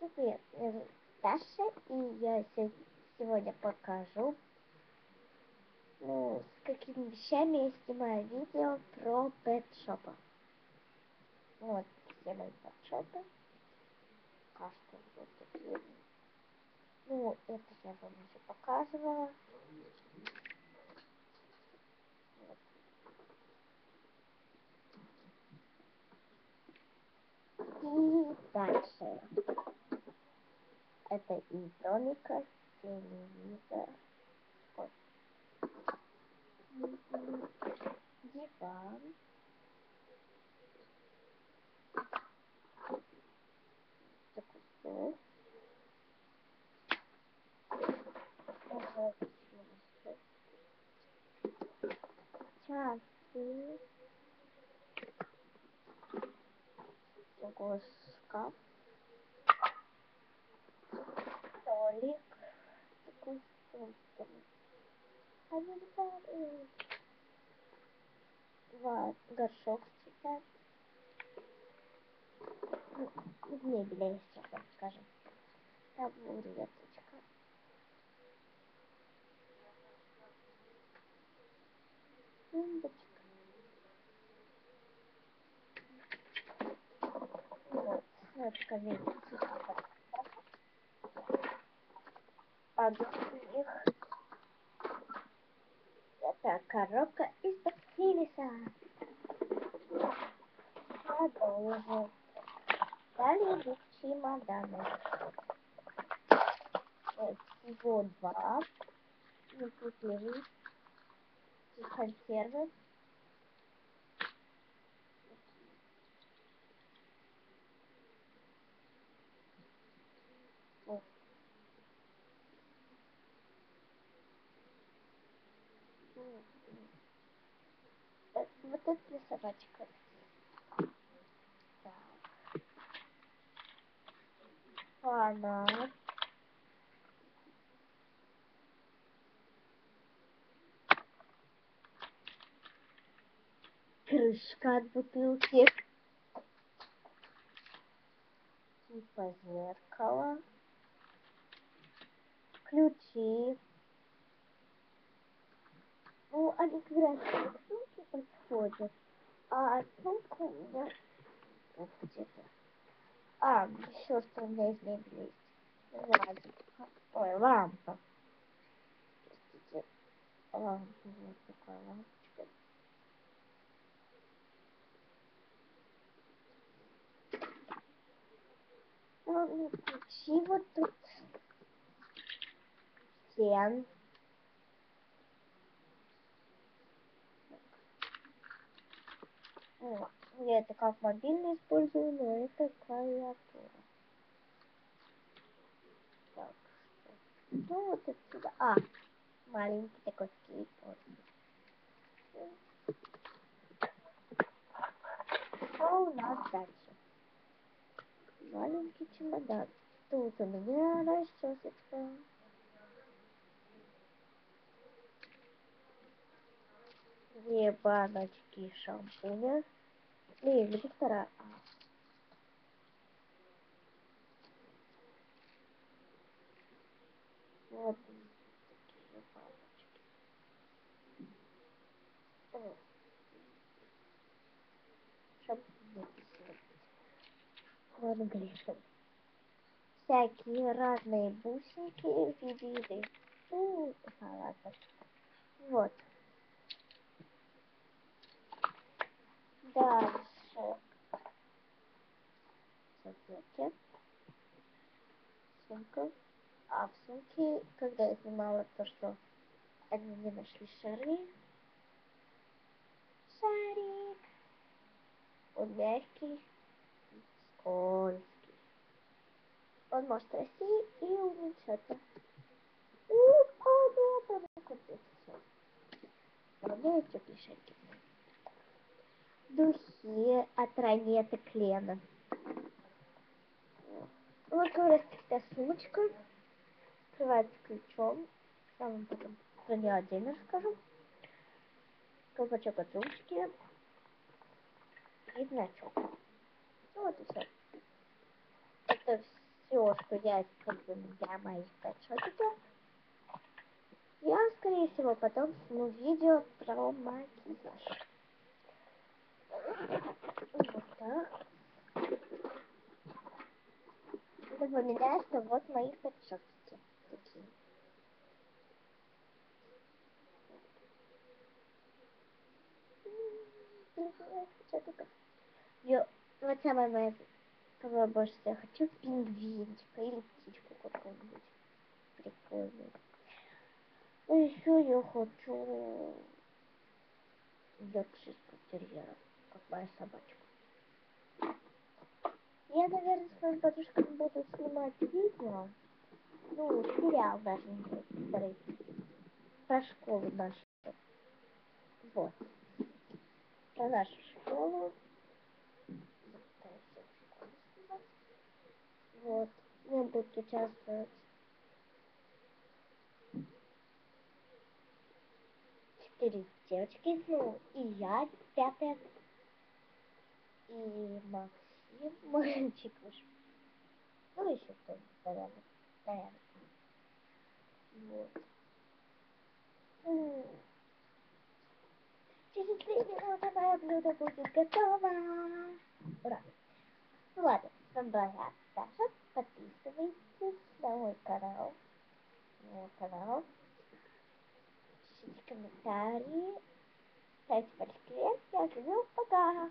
Привет, меня зовут Даша, и я сегодня покажу, с какими вещами я снимаю видео про пэт-шопы. Вот все мои пэт-шопы. Кажется, вот такие. Это я вам уже показывала. Вот. И дальше. Это из домика, телевизор. Вот. Диван. Такой стол. Часы. Такой шкаф. Столик. Такой стол. Горшок с цветами. Из мебели, сейчас вам скажем. Табуреточка. Тумбочка. Вот. Скамейка. Подушки. Это коробка из-под Филиса. Продолжим. Далее идут чемоданы. Всего два. Мы купили консервы. Вот. Вот это для собачек. Так. Фонарь. Крышка от бутылки. Типа зеркало. Ключи. Они как раз к сумке подходят. А сумка у меня вот где-то. Еще что у меня из мебели есть. Вазочка. Ой, лампа. Простите. Лампа. Вот такая лампочка. Ключи вот тут. Стен. Я это как мобильный использую, но это клавиатура. Так, вот отсюда. Маленький такой скейтборд. Что у нас дальше? Маленький чемодан. Тут у меня расчесочка. Две баночки шампуня. Виктора. Вот такие баночки. Шампунь. Вот грешен. Всякие разные бусинки в виде еды. Ладно. Вот. Дальше. Салфетки. Сумка. В сумке, когда я снимала то, что они не нашли шары. Шарик. Он мягкий, скользкий. Он может расти и уменьшаться. Добавляю теплые шарики. Духи от Ранета Клена. Вот как раз такая сумочка. Открывается ключом. Я вам потом про нее отдельно расскажу. Колпачок от сумочки. И значок. Вот и все. Это все того, что я как бы для моих подсчетов, я, скорее всего, потом сниму видео про макияж. Вот так. Напоминаю, что вот мои подсчетки такие. Я, вот самое мое, кого больше всего хочу, пингвинчика или птичку какую-нибудь прикольную. Ну еще я хочу йоркширского терьера, как моя собачка. Я, наверное, с моим подружкой буду снимать видео, ну, сериал даже некоторые, про школу нашу. Вот. Про нашу школу. Вот. Я буду участвовать 4 девочки, ну, и я, 5-я, и Максим, мальчик уж. Ну, еще кто-то, наверное. Вот. Через 3 минуты мое блюдо будет готово. Ура! Ну ладно, с вами была я, Даша. Подписывайтесь на мой канал. Пишите комментарии. Ставьте пальцы вверх. Я говорю пока.